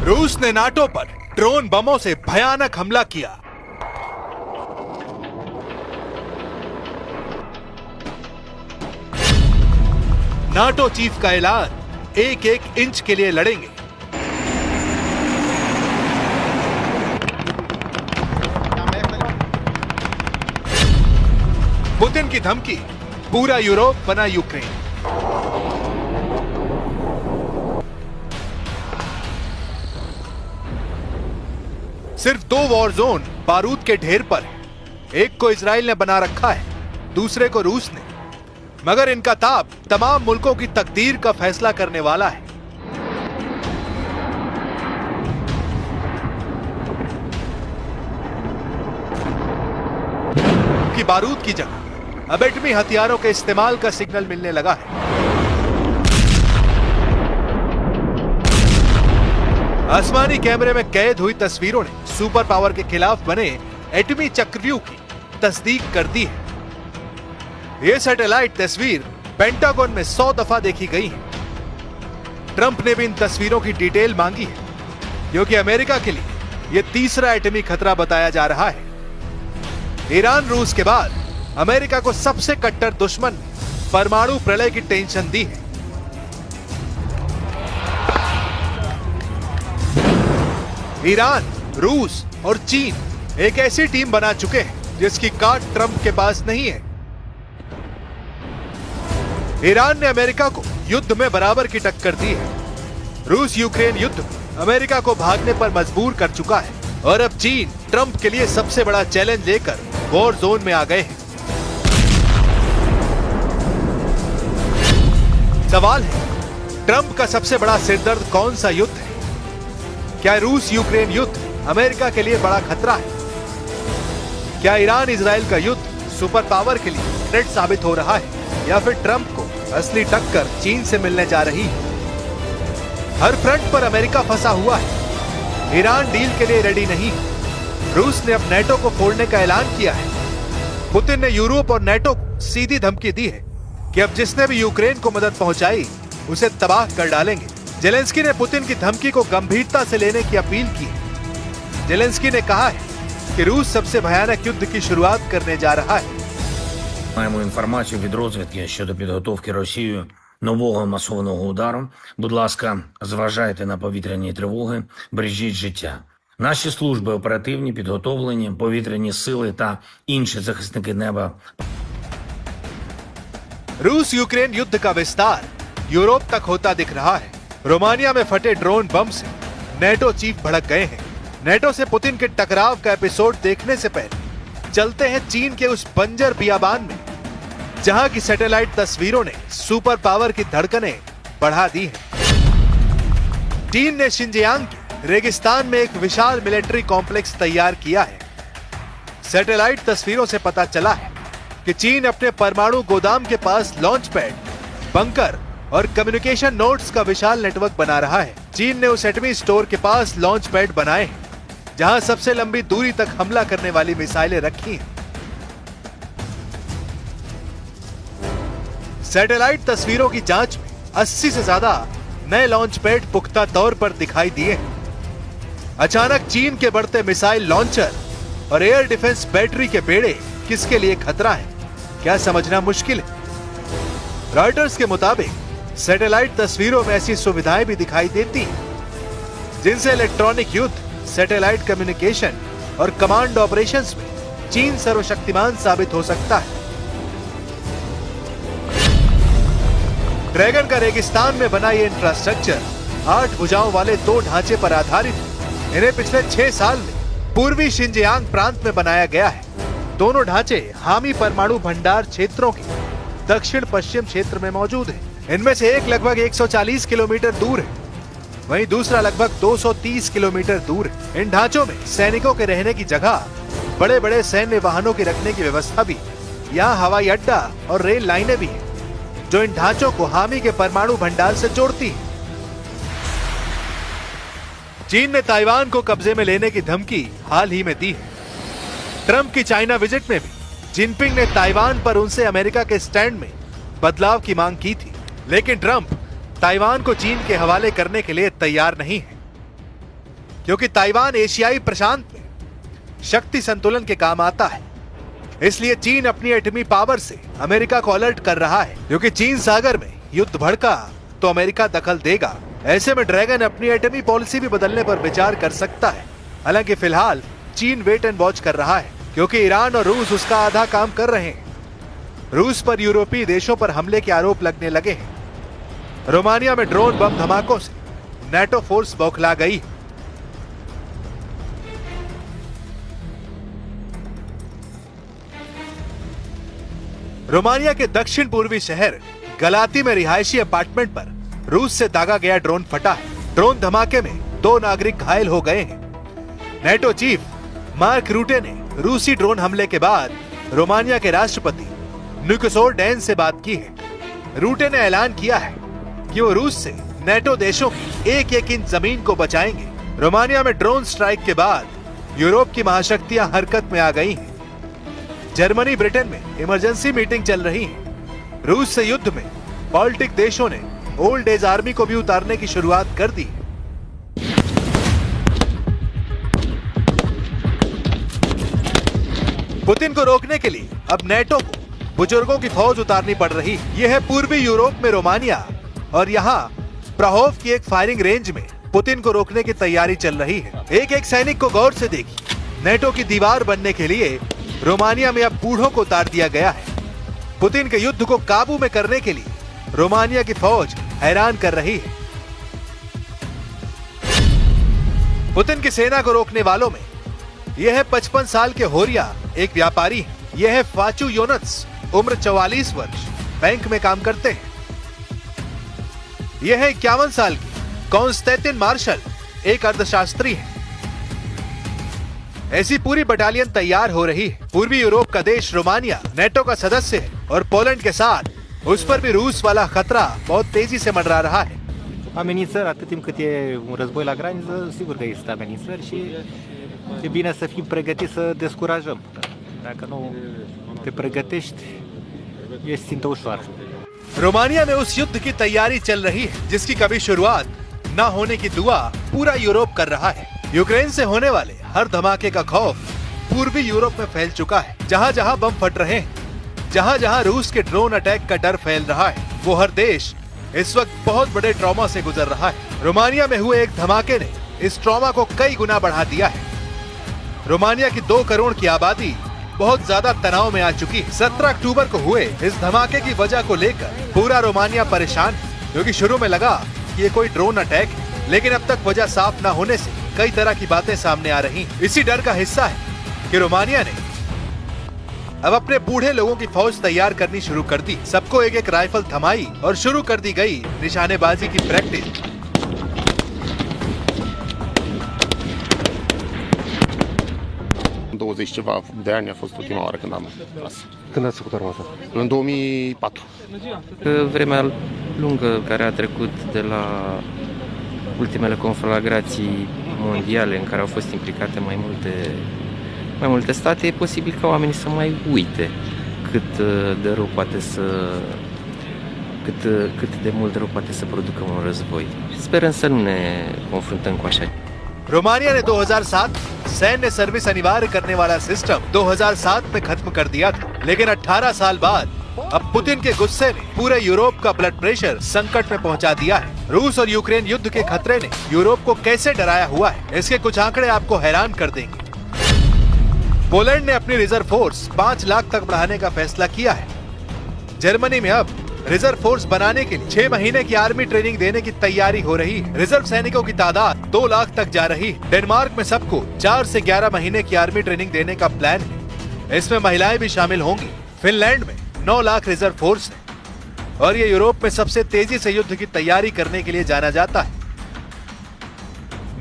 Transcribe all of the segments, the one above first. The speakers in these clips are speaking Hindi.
रूस ने नाटो पर ड्रोन बमों से भयानक हमला किया। नाटो चीफ का ऐलान, एक एक इंच के लिए लड़ेंगे। पुतिन की धमकी, पूरा यूरोप बना यूक्रेन। सिर्फ 2 वॉर जोन बारूद के ढेर पर है। एक को इजराइल ने बना रखा है, दूसरे को रूस ने। मगर इनका ताप तमाम मुल्कों की तकदीर का फैसला करने वाला है। कि बारूद की जगह अब एटमी हथियारों के इस्तेमाल का सिग्नल मिलने लगा है। आसमानी कैमरे में कैद हुई तस्वीरों ने सुपर पावर के खिलाफ बने एटमी चक्रव्यूह की तस्दीक कर दी है। यह सैटेलाइट तस्वीर पेंटागन में 100 दफा देखी गई है। ट्रंप ने भी इन तस्वीरों की डिटेल मांगी है, क्योंकि अमेरिका के लिए यह तीसरा एटमी खतरा बताया जा रहा है। ईरान रूस के बाद अमेरिका को सबसे कट्टर दुश्मन परमाणु प्रलय की टेंशन दी है। ईरान, रूस और चीन एक ऐसी टीम बना चुके हैं जिसकी काट ट्रंप के पास नहीं है। ईरान ने अमेरिका को युद्ध में बराबर की टक्कर दी है। रूस यूक्रेन युद्ध में अमेरिका को भागने पर मजबूर कर चुका है और अब चीन ट्रंप के लिए सबसे बड़ा चैलेंज लेकर वॉर जोन में आ गए हैं। सवाल है, ट्रंप का सबसे बड़ा सिरदर्द कौन सा युद्ध है? क्या रूस यूक्रेन युद्ध अमेरिका के लिए बड़ा खतरा है? क्या ईरान इजराइल का युद्ध सुपर पावर के लिए थ्रेट साबित हो रहा है, या फिर ट्रंप को असली टक्कर चीन से मिलने जा रही है? हर फ्रंट पर अमेरिका फंसा हुआ है। ईरान डील के लिए रेडी नहीं है। रूस ने अब नेटो को फोड़ने का ऐलान किया है। पुतिन ने यूरोप और नेटो को सीधी धमकी दी है कि अब जिसने भी यूक्रेन को मदद पहुंचाई उसे तबाह कर डालेंगे। जेलेंस्की ने पुतिन की धमकी को गंभीरता से लेने की अपील की है। जेलेंस्की ने कहा है कि रूस सबसे भयानक युद्ध की शुरुआत करने जा रहा है। Маємо інформацію від розвідки щодо підготовки Росією нового масованого удару. Будь ласка, зважайте на повітряні тривоги, бережіть життя. Наші служби оперативні, підготовлені, повітряні сили та інші захисники неба. रूस यूक्रेन युद्ध का विस्तार यूरोप तक होता दिख रहा है। रोमानिया में फटे ड्रोन बम से नेटो चीफ भड़क गए हैं। नेटो से पुतिन के टकराव का एपिसोड देखने से पहले चलते हैं चीन के उस बंजर बियाबान में, जहां की सैटेलाइट तस्वीरों ने सुपर पावर की धड़कनें बढ़ा दी हैं। चीन ने शिनजियांग के रेगिस्तान में एक विशाल मिलिट्री कॉम्प्लेक्स तैयार किया है। सैटेलाइट तस्वीरों से पता चला है कि चीन अपने परमाणु गोदाम के पास लॉन्च पैड, बंकर और कम्युनिकेशन नोड्स का विशाल नेटवर्क बना रहा है। चीन ने उस एटमी स्टोर के पास लॉन्च पैड बनाए हैं, जहां सबसे लंबी दूरी तक हमला करने वाली मिसाइलें रखी हैं। सैटेलाइट तस्वीरों की जांच में 80 से ज्यादा नए लॉन्च पैड पुख्ता तौर पर दिखाई दिए हैं। अचानक चीन के बढ़ते मिसाइल लॉन्चर और एयर डिफेंस बैटरी के बेड़े किसके लिए खतरा है, क्या समझना मुश्किल है। रॉयटर्स के मुताबिक सैटेलाइट तस्वीरों में ऐसी सुविधाएं भी दिखाई देती हैं जिनसे इलेक्ट्रॉनिक युद्ध, सैटेलाइट कम्युनिकेशन और कमांड ऑपरेशंस में चीन सर्वशक्तिमान साबित हो सकता है। ड्रैगन का रेगिस्तान में बना ये इंफ्रास्ट्रक्चर 8 भुजाओं वाले 2 ढांचे पर आधारित है। इन्हें पिछले 6 साल में पूर्वी शिनजियांग प्रांत में बनाया गया है। दोनों ढांचे हामी परमाणु भंडार क्षेत्रों के दक्षिण पश्चिम क्षेत्र में मौजूद है। इनमें से एक लगभग 140 किलोमीटर दूर है, वहीं दूसरा लगभग 230 किलोमीटर दूर है। इन ढांचों में सैनिकों के रहने की जगह, बड़े बड़े सैन्य वाहनों की रखने की व्यवस्था भी, यहाँ हवाई अड्डा और रेल लाइनें भी हैं, जो इन ढांचों को हामी के परमाणु भंडार से जोड़ती है। चीन ने ताइवान को कब्जे में लेने की धमकी हाल ही में दी है। ट्रंप की चाइना विजिट में भी जिनपिंग ने ताइवान पर उनसे अमेरिका के स्टैंड में बदलाव की मांग की थी, लेकिन ट्रंप ताइवान को चीन के हवाले करने के लिए तैयार नहीं है। क्योंकि ताइवान एशियाई प्रशांत में शक्ति संतुलन के काम आता है। इसलिए चीन अपनी एटमी पावर से अमेरिका को अलर्ट कर रहा है, क्योंकि चीन सागर में युद्ध भड़का तो अमेरिका दखल देगा। ऐसे में ड्रैगन अपनी एटमी पॉलिसी भी बदलने पर विचार कर सकता है। हालांकि फिलहाल चीन वेट एंड वॉच कर रहा है, क्योंकि ईरान और रूस उसका आधा काम कर रहे हैं। रूस पर यूरोपीय देशों पर हमले के आरोप लगने लगे हैं। रोमानिया में ड्रोन बम धमाकों से नेटो फोर्स बौखला गई। रोमानिया के दक्षिण पूर्वी शहर गलाती में रिहायशी अपार्टमेंट पर रूस से दागा गया ड्रोन फटा है। ड्रोन धमाके में 2 नागरिक घायल हो गए हैं। नेटो चीफ मार्क रूटे ने रूसी ड्रोन हमले के बाद रोमानिया के राष्ट्रपति निकोसोर डैन से बात की है। रूटे ने ऐलान किया है कि वो रूस से नेटो देशों की 1-1 इंच जमीन को बचाएंगे। रोमानिया में ड्रोन स्ट्राइक के बाद यूरोप की महाशक्तियां हरकत में आ गई हैं। जर्मनी, ब्रिटेन में इमरजेंसी मीटिंग चल रही है। रूस से युद्ध में बाल्टिक देशों ने ओल्ड एज आर्मी को भी उतारने की शुरुआत कर दी। पुतिन को रोकने के लिए अब नेटो को बुजुर्गों की फौज उतारनी पड़ रही। यह है पूर्वी यूरोप में रोमानिया, और यहाँ प्रहोव की एक फायरिंग रेंज में पुतिन को रोकने की तैयारी चल रही है। एक सैनिक को गौर से देखिए। नेटो की दीवार बनने के लिए रोमानिया में अब बूढ़ों को उतार दिया गया है। पुतिन के युद्ध को काबू में करने के लिए रोमानिया की फौज हैरान कर रही है। पुतिन की सेना को रोकने वालों में यह है 55 साल के होरिया एक व्यापारी है। यह है फाचू योनत्स, उम्र 44 वर्ष, बैंक में काम करते हैं। यह है 51 साल की कॉन्स्टेंटिन मार्शल, एक अर्थशास्त्री है। ऐसी पूरी बटालियन तैयार हो रही है। पूर्वी यूरोप का देश रोमानिया नेटो का सदस्य है और पोलैंड के साथ उस पर भी रूस वाला खतरा बहुत तेजी से मंडरा रहा है। Amenințări, atât timp cât e un război la graniță, sigur că există amenințări și e bine să fim pregătiți să descurajăm. Dacă nu te pregătești, ești țintă ușoară. Romania में उस युद्ध की तैयारी चल रही है जिसकी कभी शुरुआत न होने की दुआ पूरा यूरोप कर रहा है। यूक्रेन से होने वाले हर धमाके का खौफ पूर्वी यूरोप में फैल चुका है। जहाँ जहाँ बम फट रहे हैं, जहाँ जहाँ रूस के ड्रोन अटैक का डर फैल रहा है, वो हर देश इस वक्त बहुत बड़े ट्रॉमा से गुजर रहा है। रोमानिया में हुए एक धमाके ने इस ट्रॉमा को कई गुना बढ़ा दिया है। रोमानिया की 2 करोड़ की आबादी बहुत ज्यादा तनाव में आ चुकी है। 17 अक्टूबर को हुए इस धमाके की वजह को लेकर पूरा रोमानिया परेशान है, क्योंकि शुरू में लगा कि ये कोई ड्रोन अटैक है, लेकिन अब तक वजह साफ न होने से कई तरह की बातें सामने आ रही हैं। इसी डर का हिस्सा है कि रोमानिया ने अब अपने बूढ़े लोगों की फौज तैयार करनी शुरू कर दी। सबको एक राइफल थमाई और शुरू कर दी गई निशानेबाजी की practice. 20 ceva de ani a fost ultima oară când am tras. Când ați făcut arma asta? În 2004. Vremea lungă care a trecut de la ultimele conflagrații mondiale în care au fost implicate mai multe state, e posibil ca oamenii să mai uite cât de mult rău poate să producă un război. Sperăm să nu ne confruntăm cu așa. Romania ने 2007 सैन्य सर्विस अनिवार्य करने वाला सिस्टम 2007 में खत्म कर दिया था, लेकिन 18 साल बाद अब पुतिन के गुस्से ने पूरे यूरोप का ब्लड प्रेशर संकट में पहुंचा दिया है। रूस और यूक्रेन युद्ध के खतरे ने यूरोप को कैसे डराया हुआ है, इसके कुछ आंकड़े आपको हैरान कर देंगे। पोलैंड ने अपनी रिजर्व फोर्स 5 लाख तक बढ़ाने का फैसला किया है। जर्मनी में अब रिजर्व फोर्स बनाने के लिए 6 महीने की आर्मी ट्रेनिंग देने की तैयारी हो रही है। रिजर्व सैनिकों की तादाद 2 लाख तक जा रही है। डेनमार्क में सबको 4 से 11 महीने की आर्मी ट्रेनिंग देने का प्लान है। इसमें महिलाएं भी शामिल होंगी। फिनलैंड में 9 लाख रिजर्व फोर्स है और ये यूरोप में सबसे तेजी से युद्ध की तैयारी करने के लिए जाना जाता है।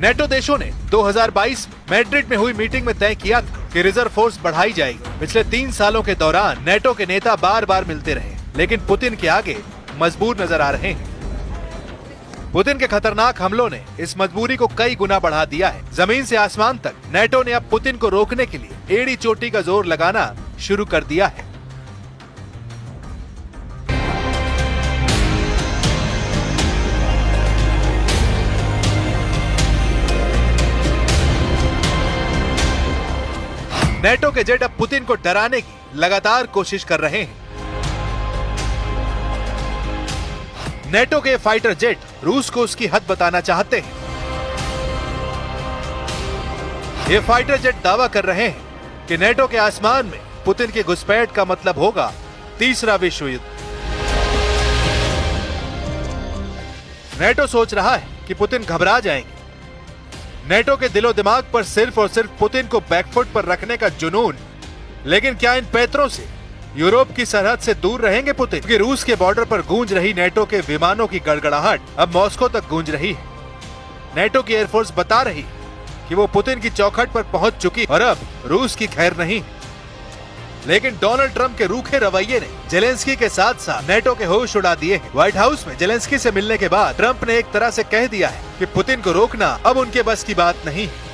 नेटो देशों ने 2022 में मैड्रिड में हुई मीटिंग में तय किया था कि रिजर्व फोर्स बढ़ाई जाएगी। पिछले 3 सालों के दौरान नेटो के नेता बार बार मिलते रहे, लेकिन पुतिन के आगे मजबूर नजर आ रहे हैं। पुतिन के खतरनाक हमलों ने इस मजबूरी को कई गुना बढ़ा दिया है। जमीन से आसमान तक नेटो ने अब पुतिन को रोकने के लिए एड़ी चोटी का जोर लगाना शुरू कर दिया है। नेटो के जेट अब पुतिन को डराने की लगातार कोशिश कर रहे हैं। नेटो के फाइटर जेट रूस को उसकी हद बताना चाहते हैं। ये फाइटर जेट दावा कर रहे हैं कि नेटो के आसमान में पुतिन की घुसपैठ का मतलब होगा तीसरा विश्व युद्ध। नेटो सोच रहा है कि पुतिन घबरा जाएंगे। नेटो के दिलो दिमाग पर सिर्फ और सिर्फ पुतिन को बैकफुट पर रखने का जुनून। लेकिन क्या इन पैतरों से यूरोप की सरहद से दूर रहेंगे पुतिन? क्योंकि रूस के बॉर्डर पर गूंज रही नेटो के विमानों की गड़गड़ाहट अब मॉस्को तक गूंज रही है। नेटो की एयरफोर्स बता रही कि वो पुतिन की चौखट पर पहुंच चुकी और अब रूस की खैर नहीं। लेकिन डोनाल्ड ट्रंप के रूखे रवैये ने जेलेंस्की के साथ साथ नेटो के होश उड़ा दिए हैं। व्हाइट हाउस में जेलेंस्की से मिलने के बाद ट्रंप ने एक तरह से कह दिया है कि पुतिन को रोकना अब उनके बस की बात नहीं है।